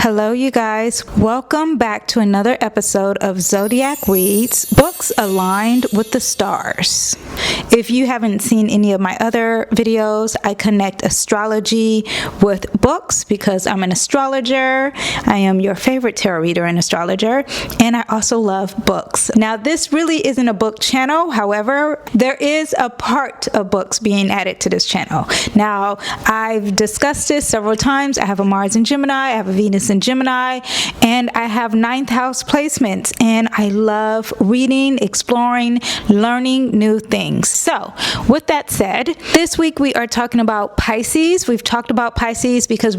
Hello, you guys. Welcome back to another episode of Zodiac Reads, Books Aligned with the Stars. If you haven't seen any of my other videos, I connect astrology with books because I'm an astrologer. I am your favorite tarot reader and astrologer, and I also love books. Now, this really isn't a book channel. However, there is a part of books being added to this channel. Now, I've discussed this several times. I have a Mars in Gemini, I have a Venus in Gemini, and I have ninth house placements, and I love reading, exploring, learning new things. So with that said, this week we are talking about Pisces. We've talked about Pisces because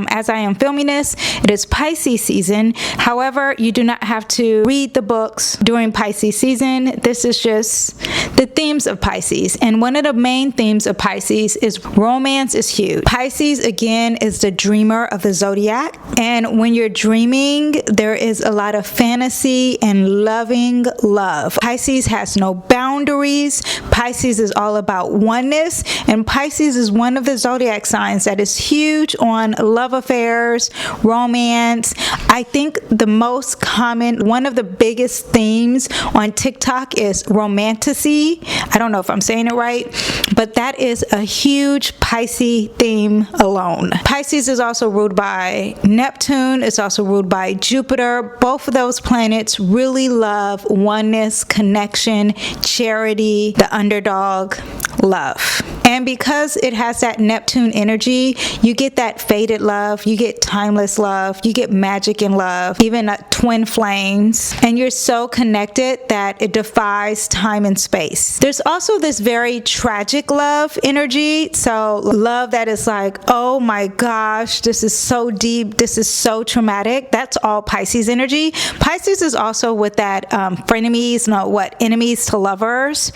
as I am filming this, it is Pisces season. However, you do not have to read the books during Pisces season. This is just the themes of Pisces, and one of the main themes of Pisces is romance is huge. Pisces, again, is the dreamer of the Zodiac, and when you're dreaming, there is a lot of fantasy and loving love. Pisces has no boundaries. Pisces is all about oneness, and Pisces is one of the Zodiac signs that is huge on love affairs, romance. I think the most common, one of the biggest themes on TikTok is romanticy. I don't know if I'm saying it right, but that is a huge Pisces theme alone. Pisces is also ruled by Neptune. It's also ruled by Jupiter. Both of those planets really love oneness, connection, charity, the underdog, love. And because it has that Neptune energy, you get that faded love, you get timeless love, you get magic in love, even twin flames, and you're so connected that it defies time and space. There's also this very tragic love energy, so love that is like, oh my gosh, this is so deep, this is so traumatic. That's all Pisces energy. Pisces is also with that enemies to lovers.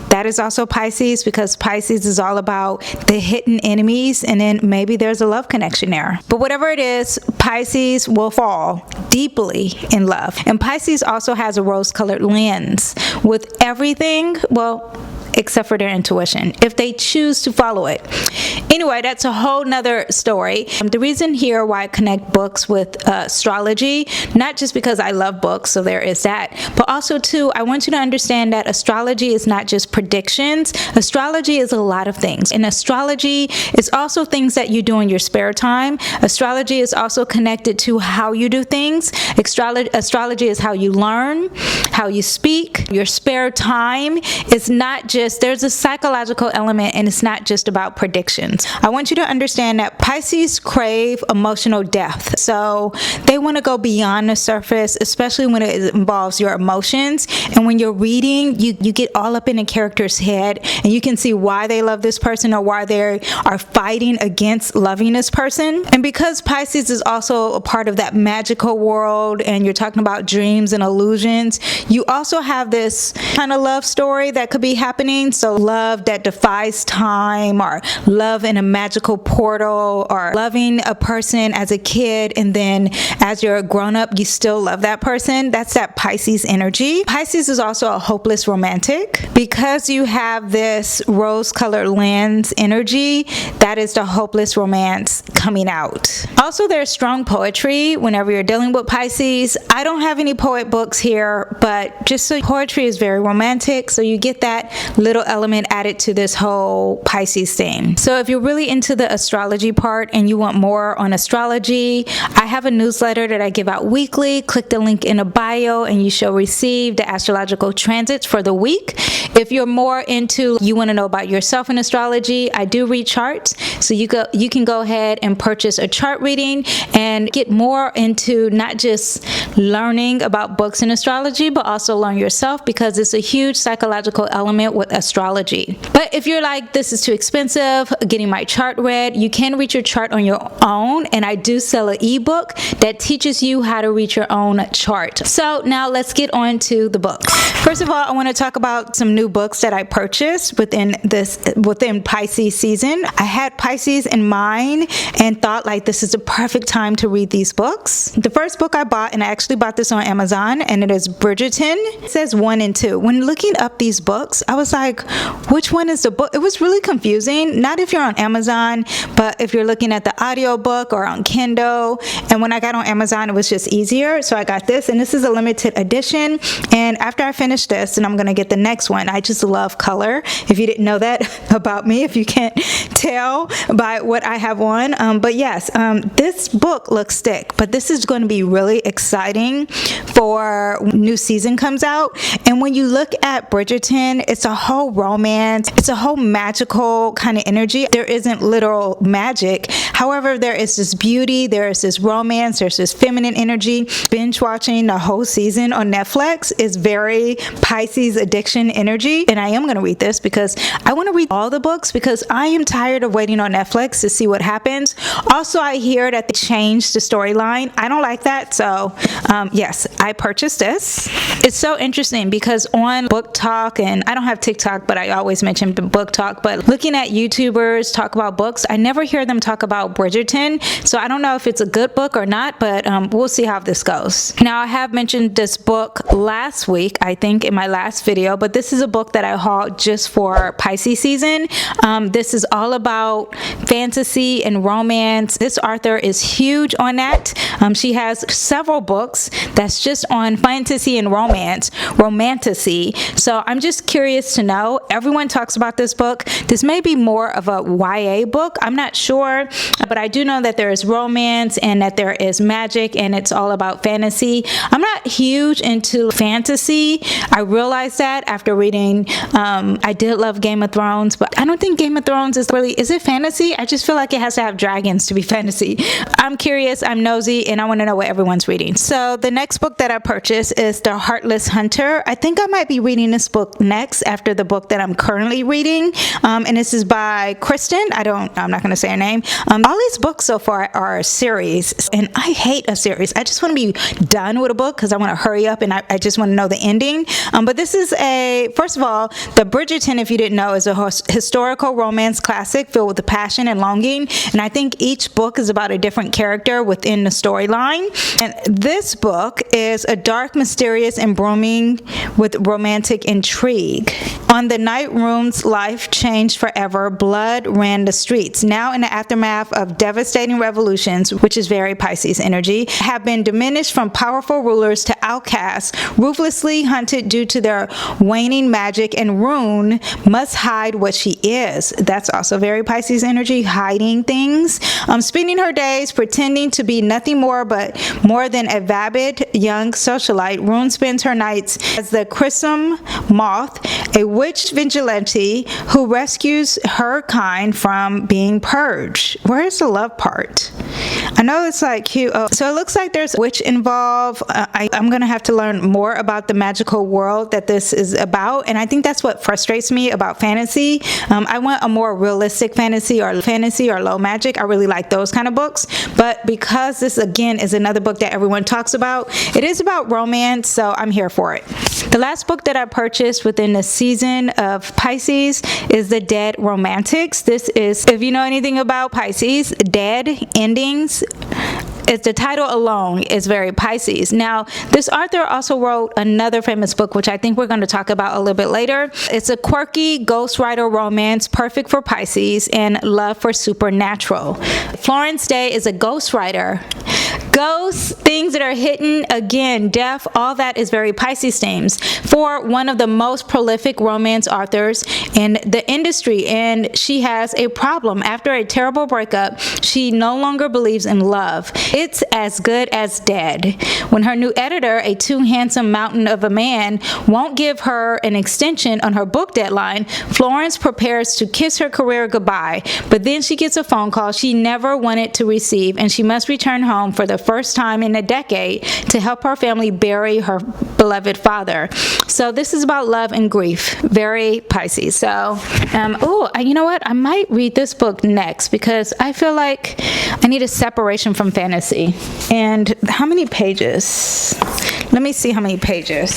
That is also Pisces, because Pisces is all about the hidden enemies, and then maybe there's a love connection there. But whatever it is, Pisces will fall deeply in love. And Pisces also has a rose-colored lens with everything, well, except for their intuition, if they choose to follow it. Anyway, that's a whole nother story. The reason here why I connect books with astrology, not just because I love books, so there is that, but also too, I want you to understand that astrology is not just predictions. Astrology is a lot of things. And astrology is also things that you do in your spare time. Astrology is also connected to how you do things. Astrology is how you learn, how you speak, your spare time. It's not just, there's a psychological element, and it's not just about predictions. I want you to understand that Pisces crave emotional depth. So they want to go beyond the surface, especially when it involves your emotions. And when you're reading, you get all up in a character's head, and you can see why they love this person or why they are fighting against loving this person. And because Pisces is also a part of that magical world, and you're talking about dreams and illusions, you also have this kind of love story that could be happening. So love that defies time, or love in a magical portal, or loving a person as a kid, and then as you're a grown-up, you still love that person. That's that Pisces energy. Pisces is also a hopeless romantic. Because you have this rose-colored lens energy, that is the hopeless romance coming out. Also, there's strong poetry whenever you're dealing with Pisces. I don't have any poet books here, but just so poetry is very romantic, so you get that little element added to this whole Pisces theme. So if you're really into the astrology part and you want more on astrology, I have a newsletter that I give out weekly. Click the link in the bio and you shall receive the astrological transits for the week. If you're more into, you want to know about yourself in astrology, I do read charts. So you can go ahead and purchase a chart reading and get more into not just learning about books in astrology, but also learn yourself, because it's a huge psychological element with astrology. But if you're like, this is too expensive, getting my chart read, you can read your chart on your own, and I do sell an ebook that teaches you how to read your own chart. So now let's get on to the books. First of all, I want to talk about some new books that I purchased within Pisces season. I had Pisces in mind and thought like this is the perfect time to read these books. The first book I bought, and I actually actually bought this on Amazon, and it is Bridgerton. It says 1 and 2. When looking up these books, I was like, which one is the book? It was really confusing. Not if you're on Amazon, but if you're looking at the audiobook or on Kindle. And when I got on Amazon, it was just easier. So I got this, and this is a limited edition. And after I finish this, and I'm going to get the next one, I just love color. If you didn't know that about me, if you can't tell by what I have on. But yes, this book looks thick, but this is going to be really exciting for when new season comes out. And when you look at Bridgerton, it's a whole romance. It's a whole magical kind of energy. There isn't literal magic. However, there is this beauty, there is this romance, there's this feminine energy. Binge watching the whole season on Netflix is very Pisces addiction energy. And I am going to read this because I want to read all the books because I am tired of waiting on Netflix to see what happens. Also, I hear that they changed the storyline. I don't like that. So yes, I purchased this. It's so interesting because on Book Talk, and I don't have TikTok, but I always mention Book Talk, but looking at YouTubers talk about books, I never hear them talk about Bridgerton. So I don't know if it's a good book or not, but we'll see how this goes. Now, I have mentioned this book last week, I think in my last video, but this is a book that I hauled just for Pisces season. This is all about fantasy and romance. This author is huge on that. She has several books that's just on fantasy and romance, romantasy. So I'm just curious to know. Everyone talks about this book. This may be more of a YA book. I'm not sure, but I do know that there is romance and that there is magic and it's all about fantasy. I'm not huge into fantasy. I realized that after reading, I did love Game of Thrones, but I don't think Game of Thrones is it fantasy? I just feel like it has to have dragons to be fantasy. I'm curious, I'm nosy, and I want to know what everyone's reading. So the next book that I purchased is The Heartless Hunter. I think I might be reading this book next after the book that I'm currently reading. And this is by Kristen. I'm not going to say her name. All these books so far are a series, and I hate a series. I just want to be done with a book because I want to hurry up and I just want to know the ending. But this is first of all, the Bridgerton, if you didn't know, is a historical romance classic filled with passion and longing. And I think each book is about a different character within the storyline. And this book is a dark, mysterious, and brimming with romantic intrigue. On the night room's life changed forever. Blood ran the streets. Now in the aftermath of devastating revolutions, which is very Pisces energy, have been diminished from powerful rulers to outcasts, ruthlessly hunted due to their waning magic, and Rune must hide what she is. That's also very Pisces energy, hiding things. Spending her days pretending to be nothing more than a vapid young socialite, Rune spends her nights as the Chrism Moth, a witch vigilante who rescues her kind from being purged. Where's the love part? I know it's like cute. Oh, so it looks like there's a witch involved. I'm going to have to learn more about the magical world that this is about. And I think that's what frustrates me about fantasy. I want a more realistic fantasy or low magic. I really like those kind of books. But because this, again, is another book that everyone talks about, it is about romance. So I'm here for it. The last book that I purchased within the season of Pisces is The Dead Romantics. This is, if you know anything about Pisces, dead endings. It's the title alone is very Pisces. Now, this author also wrote another famous book, which I think we're going to talk about a little bit later. It's a quirky ghostwriter romance, perfect for Pisces, and love for supernatural. Florence Day is a ghostwriter. Ghosts, things that are hidden, again, death, all that is very Pisces themes for one of the most prolific romance authors in the industry. And she has a problem. After a terrible breakup, she no longer believes in love. It's as good as dead. When her new editor, a too handsome mountain of a man, won't give her an extension on her book deadline, Florence prepares to kiss her career goodbye. But then she gets a phone call she never wanted to receive, and she must return home for the first time in a decade to help her family bury her beloved father. So this is about love and grief. Very Pisces. So, you know what? I might read this book next because I feel like I need a separation from fantasy. And how many pages? Let me see how many pages.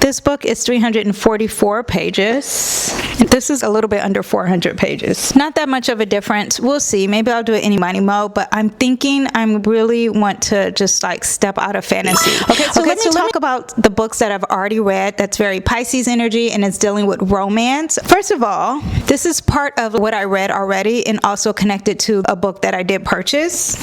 This book is 344 pages. This is a little bit under 400 pages. Not that much of a difference. We'll see. Maybe I'll do it any money mode, but I'm thinking I really want to just like step out of fantasy. Okay, so let me talk about the books that I've already read that's very Pisces energy and it's dealing with romance. First of all, this is part of what I read already and also connected to a book that I did purchase.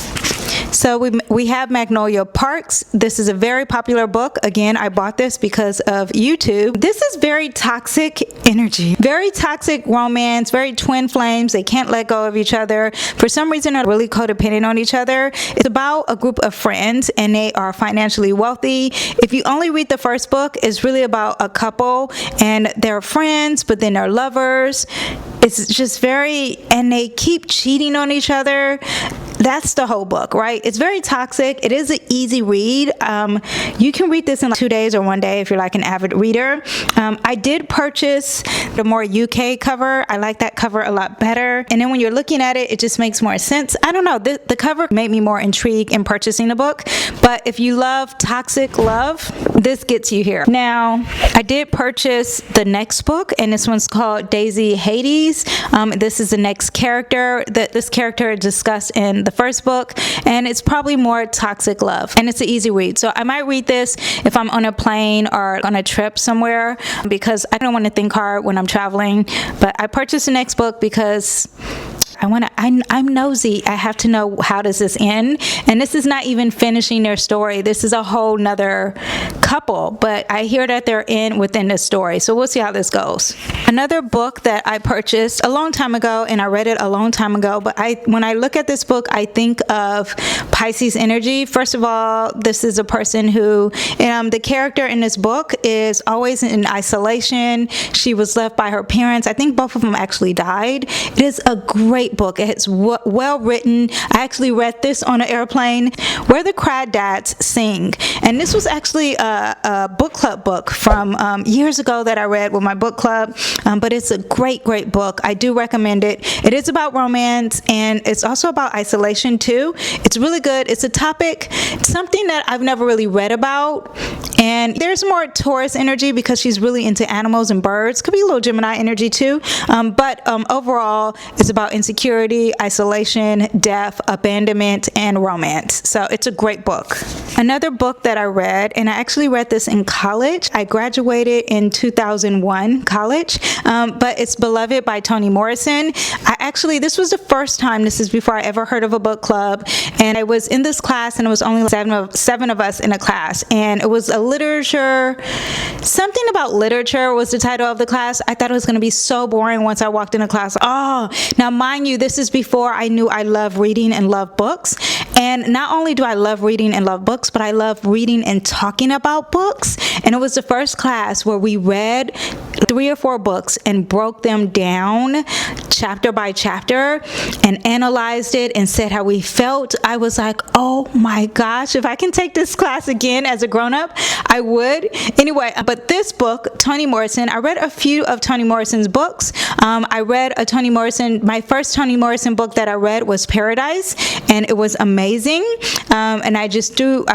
So we have Magnolia Parks. This is a very popular book. Again, I bought this because of YouTube. This is very toxic energy, very toxic romance, very twin flames. They can't let go of each other. For some reason, they're really codependent on each other. It's about a group of friends and they are financially wealthy. If you only read the first book, it's really about a couple and they're friends, but then they're lovers. It's just and they keep cheating on each other. That's the whole book, right? It's very toxic. It is an easy read. You can read this in like 2 days or 1 day if you're like an avid reader. I did purchase the more UK cover. I like that cover a lot better. And then when you're looking at it, it just makes more sense. I don't know. The cover made me more intrigued in purchasing the book. But if you love toxic love, this gets you here. Now, I did purchase the next book, and this one's called Daisy Hades. This is the next character that this character discussed in the first book, and it's probably more toxic love, and it's an easy read. So I might read this if I'm on a plane or on a trip somewhere because I don't want to think hard when I'm traveling. But I purchased the next book because I'm nosy. I have to know, how does this end? And this is not even finishing their story. This is a whole nother couple, but I hear that they're within this story. So we'll see how this goes. Another book that I purchased a long time ago, and I read it a long time ago, but when I look at this book, I think of Pisces energy. First of all, this is a person who, the character in this book is always in isolation. She was left by her parents. I think both of them actually died. It is a great book. It's well written. I actually read this on an airplane. Where the Crawdads Sing, and this was actually a book club book from years ago that I read with my book club, but it's a great book. I do recommend it. It is about romance and it's also about isolation too. It's really good. It's a topic, something that I've never really read about, and there's more Taurus energy because she's really into animals and birds. Could be a little Gemini energy too, but overall it's about insecurity, isolation, death, abandonment, and romance. So it's a great book. Another book that I read, and I actually read this in college. I graduated in 2001 college, but it's Beloved by Toni Morrison. This was the first time, this is before I ever heard of a book club, and I was in this class and it was only seven of us in a class, and it was a literature, something about literature was the title of the class. I thought it was going to be so boring once I walked in the class. Now mind you, this is before I knew I love reading and love books. And not only do I love reading and love books, but I love reading and talking about books. And it was the first class where we read 3 or 4 books and broke them down chapter by chapter and analyzed it and said how we felt. I was like, oh my gosh, if I can take this class again as a grown-up, I would. Anyway, but this book, Toni Morrison, I read a few of Toni Morrison's books. I read my first Toni Morrison book that I read was Paradise, and it was amazing. And I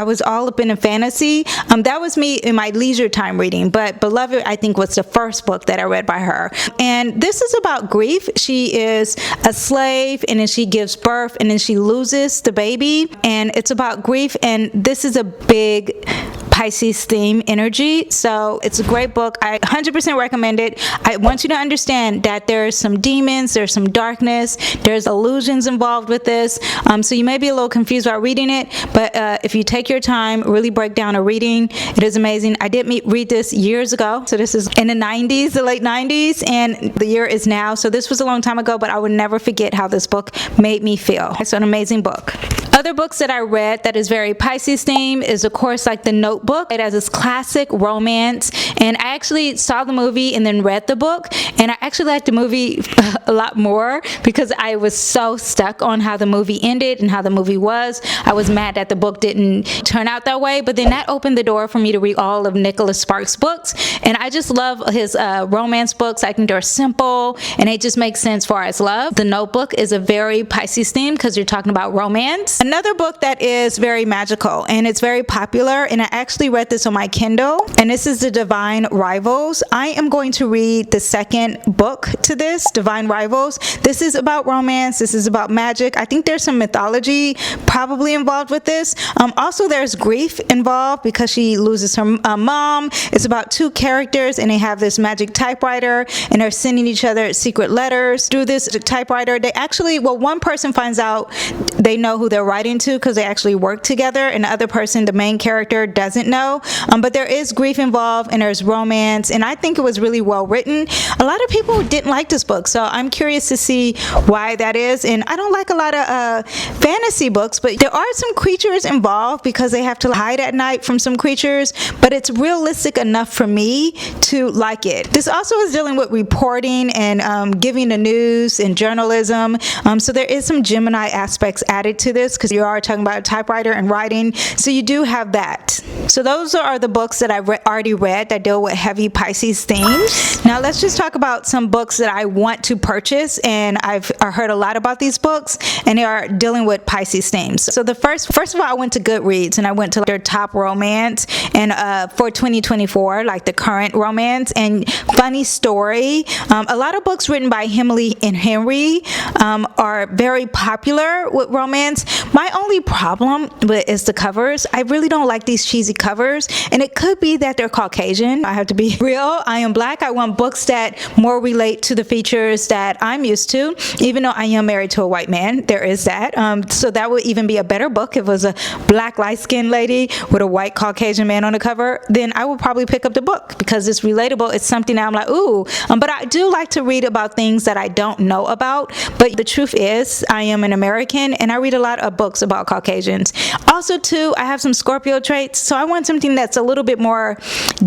was all up in a fantasy. That was me in my leisure time reading, but Beloved, I think, was the first book that I read by her. And this is about grief. She is a slave, and then she gives birth, and then she loses the baby, and it's about grief. And this is a big Pisces theme energy, so it's a great book. I 100% recommend it. I want you to understand that there's some demons, there's some darkness, there's illusions involved with this, so you may be a little confused while reading it, but if you take your time, really break down a reading, it is amazing. I did read this years ago, so this is in the 90s, the late 90s, and the year is now, so this was a long time ago, but I would never forget how this book made me feel. It's an amazing book. Other books that I read that is very Pisces theme is, of course, like The Notebook. It has this classic romance, and I actually saw the movie and then read the book, and I actually liked the movie a lot more because I was so stuck on how the movie ended and how the movie was. I was mad that the book didn't turn out that way, but then that opened the door for me to read all of Nicholas Sparks' books, and I just love his romance books. I think they're simple, and it just makes sense for as love. The Notebook is a very Pisces theme because you're talking about romance. Another book that is very magical and it's very popular, and I actually read this on my Kindle, and this is The Divine Rivals. I am going to read the second book to this, Divine Rivals. This is about romance. This is about magic. I think there's some mythology probably involved with this. Also, there's grief involved because she loses her mom. It's about two characters, and they have this magic typewriter, and they're sending each other secret letters through this typewriter. They actually, well, one person finds out they know who they're writing to because they actually work together, and the other person, the main character, doesn't know. But there is grief involved, and there's romance, and I think it was really well written. A lot of people didn't like this book, so I'm curious to see why that is. And I don't like a lot of fantasy books, but there are some creatures involved because they have to hide at night from some creatures, but it's realistic enough for me to like it. This also is dealing with reporting and giving the news and journalism, so there is some Gemini aspects added to this because you are talking about a typewriter and writing, so you do have that. So those are the books that I've already read that deal with heavy Pisces themes. Now let's just talk about some books that I want to purchase, and I've heard a lot about these books, and they are dealing with Pisces themes. So the first of all, I went to Goodreads, and I went to their top romance and for 2024, like the current romance and funny story. A lot of books written by Emily and Henry are very popular with romance. My only problem is the covers. I really don't like these cheesy covers, and it could be that they're Caucasian. I have to be real. I am black. I want books that more relate to the features that I'm used to, even though I am married to a white man. There is that. So that would even be a better book if it was a black light-skinned lady with a white Caucasian man on the cover. Then I would probably pick up the book because it's relatable. It's something that I'm like, ooh. But I do like to read about things that I don't know about. But the truth is, I am an American, and I read a lot of books about Caucasians. Also, too, I have some Scorpio traits, so I want something that's a little bit more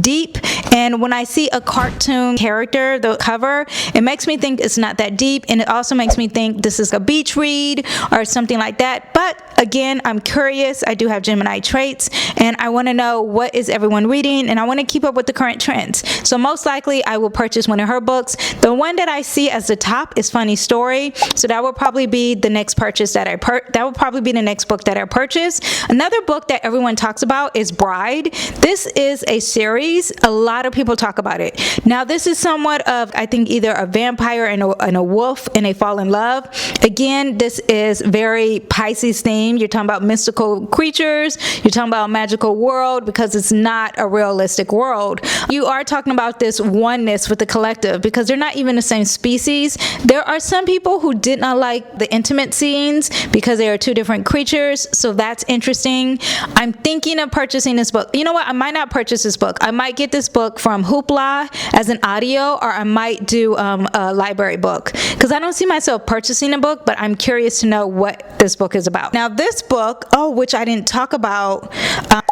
deep. And when I see a cartoon character, the cover, it makes me think it's not that deep, and it also makes me think this is a beach read or something like that. But again, I'm curious. I do have Gemini traits, and I want to know what is everyone reading, and I want to keep up with the current trends. So most likely, I will purchase one of her books. The one that I see as the top is Funny Story, so that will probably be the next purchase that that will probably be the next book that I purchase. Another book that everyone talks about is Bride. This is a series. A lot of people talk about it. Now, this is somewhat of, I think, either a vampire and a wolf, and they fall in love. Again, this is very Pisces themed. You're talking about mystical creatures. You're talking about a magical world because it's not a realistic world. You are talking about this oneness with the collective because they're not even the same species. There are some people who did not like the intimate scenes because they are two different creatures, so that's interesting. I'm thinking of purchasing this book. You know what? I might not purchase this book. I might get this book from Hoopla as an audio, or I might do a library book because I don't see myself purchasing a book, but I'm curious to know what this book is about. Now, this book, which I didn't talk about,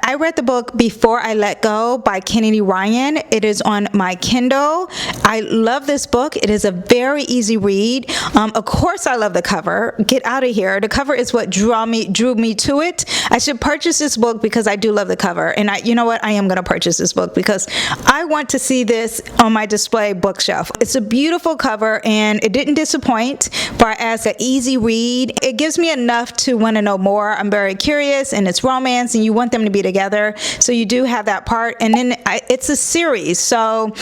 I read the book Before I Let Go by Kennedy Ryan. It is on my Kindle. I love this book. It is a very easy read. Of course, I love the cover. Get out of here. The cover is what drew me to it. I should purchase this book because I do love the cover. And you know what? I am going to purchase this book because I want to see this on my display bookshelf. It's a beautiful cover, and it didn't disappoint. But as an easy read, it gives me enough to want to know more. I'm very curious, and it's romance, and you want them to be together. So you do have that part. And then it's a series. So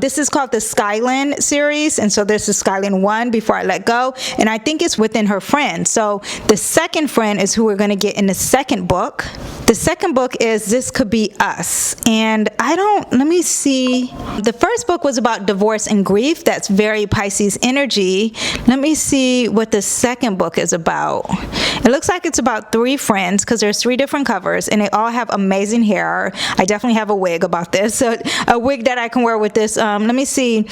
this is called the Skyland series. And so this is Skyland 1, Before I Let Go. And I think it's within her friend. So the second friend is who we're going to get in the second book. The second book is This Could Be Us. And let me see. The first book was about divorce and grief. That's very Pisces energy. Let me see what the second book is about. It looks like it's about three friends because there's three different covers, and they all have amazing hair. I definitely have a wig about this, so a wig that I can wear with this. Let me see.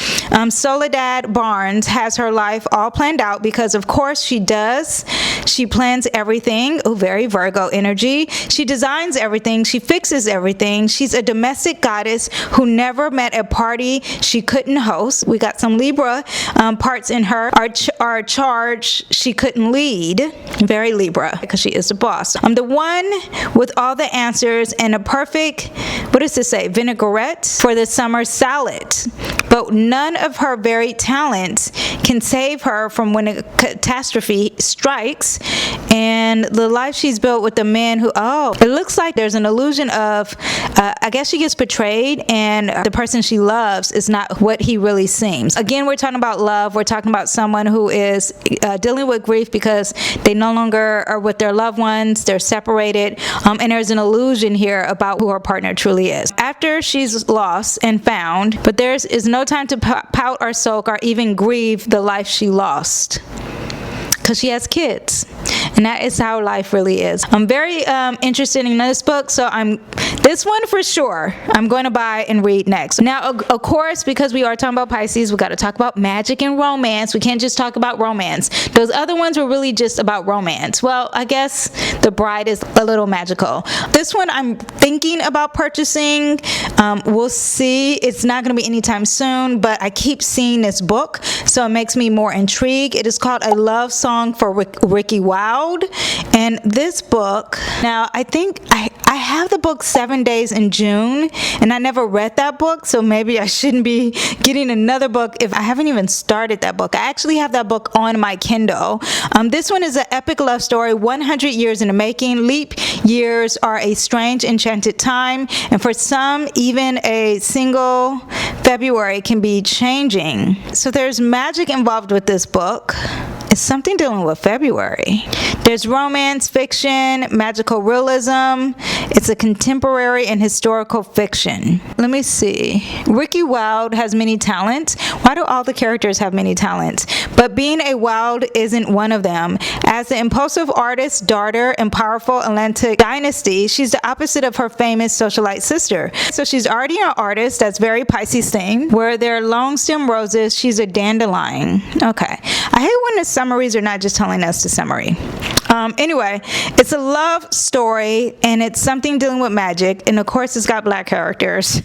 Soledad Barnes has her life all planned out because, of course, she does. She plans everything. Oh, very Virgo energy. She designs everything. She fixes everything. She's a domestic goddess who never met a party she couldn't host. We got some Libra parts in her. Our charge she couldn't lead. Very Libra because she is the boss. I'm the one with all the answers and a perfect, what does this say, vinaigrette for the summer salad. But but none of her varied talents can save her from when a catastrophe strikes. And the life she's built with the man who, it looks like there's an illusion of, I guess she gets betrayed, and the person she loves is not what he really seems. Again, we're talking about love. We're talking about someone who is dealing with grief because they no longer are with their loved ones. They're separated, and there's an illusion here about who her partner truly is. After she's lost and found, but there is no time to pout or sulk or even grieve the life she lost, because she has kids, and that is how life really is. I'm very interested in this book, so this one for sure I'm going to buy and read next. Now, of course, because we are talking about Pisces, we got to talk about magic and romance. We can't just talk about romance. Those other ones were really just about romance. Well, I guess The Bride is a little magical. This one I'm thinking about purchasing. We'll see. It's not going to be anytime soon, but I keep seeing this book, so it makes me more intrigued. It is called A Love Song for Ricky Wilde, and this book, now I think I have the book 7 Days in June, and I never read that book, so maybe I shouldn't be getting another book if I haven't even started that book. I actually have that book on my Kindle. This one is an epic love story, 100 years in the making. Leap years are a strange, enchanted time, and for some, even a single February can be changing. So there's magic involved with this book. It's something dealing with February. There's romance, fiction, magical realism. It's a contemporary and historical fiction. Let me see. Ricky Wilde has many talents. Why do all the characters have many talents? But being a Wilde isn't one of them. As the impulsive artist, daughter, and powerful Atlantic dynasty, she's the opposite of her famous socialite sister. So she's already an artist that's very Pisces themed. Where there are long stem roses, she's a dandelion. Okay. I hate when the summaries are not just telling us the summary. Anyway, it's a love story, and it's something dealing with magic, and of course it's got black characters.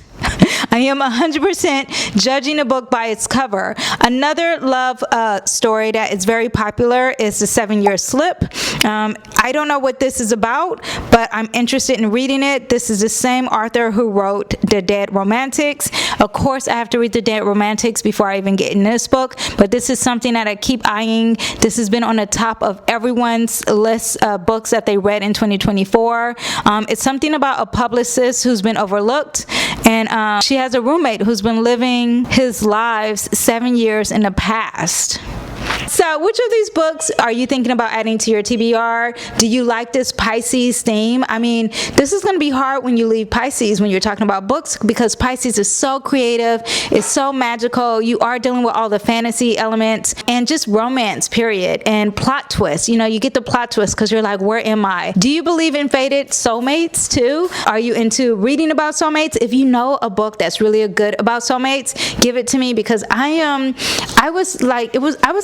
I am 100% judging a book by its cover. Another love story that is very popular is The 7-Year Slip. I don't know what this is about, but I'm interested in reading it. This is the same author who wrote The Dead Romantics. Of course, I have to read The Dead Romantics before I even get in this book, but this is something that I keep eyeing. This has been on the top of everyone's list of books that they read in 2024. It's something about a publicist who's been overlooked, and she has a roommate who's been living his lives 7 years in the past. So which of these books are you thinking about adding to your TBR? Do you like this Pisces theme? I mean, this is going to be hard when you leave Pisces when you're talking about books, because Pisces is so creative, it's so magical. You are dealing with all the fantasy elements and just romance, period, and plot twists. You know, you get the plot twist because you're like, where am I? Do you believe in fated soulmates too? Are you into reading about soulmates? If you know a book that's really good about soulmates, give it to me, because I was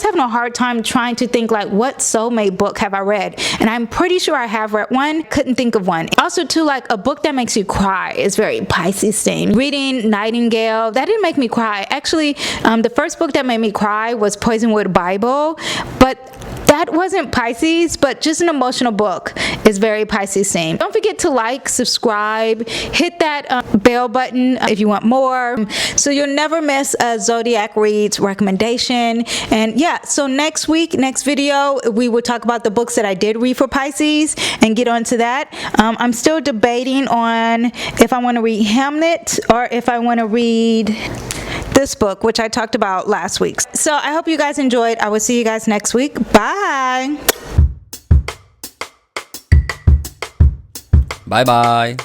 having a hard time trying to think like, what soulmate book have I read? And I'm pretty sure I have read one, couldn't think of one. Also too, like a book that makes you cry is very Pisces themed. Reading Nightingale, that didn't make me cry. Actually, the first book that made me cry was Poisonwood Bible, but that wasn't Pisces, but just an emotional book is very Pisces themed. Don't forget to like, subscribe, hit that bell button if you want more, so you'll never miss a Zodiac Reads recommendation. And yeah, so next video, we will talk about the books that I did read for Pisces and get onto that. I'm still debating on if I want to read Hamlet or if I want to read this book, which I talked about last week. So I hope you guys enjoyed. I will see you guys next week. Bye. Bye bye.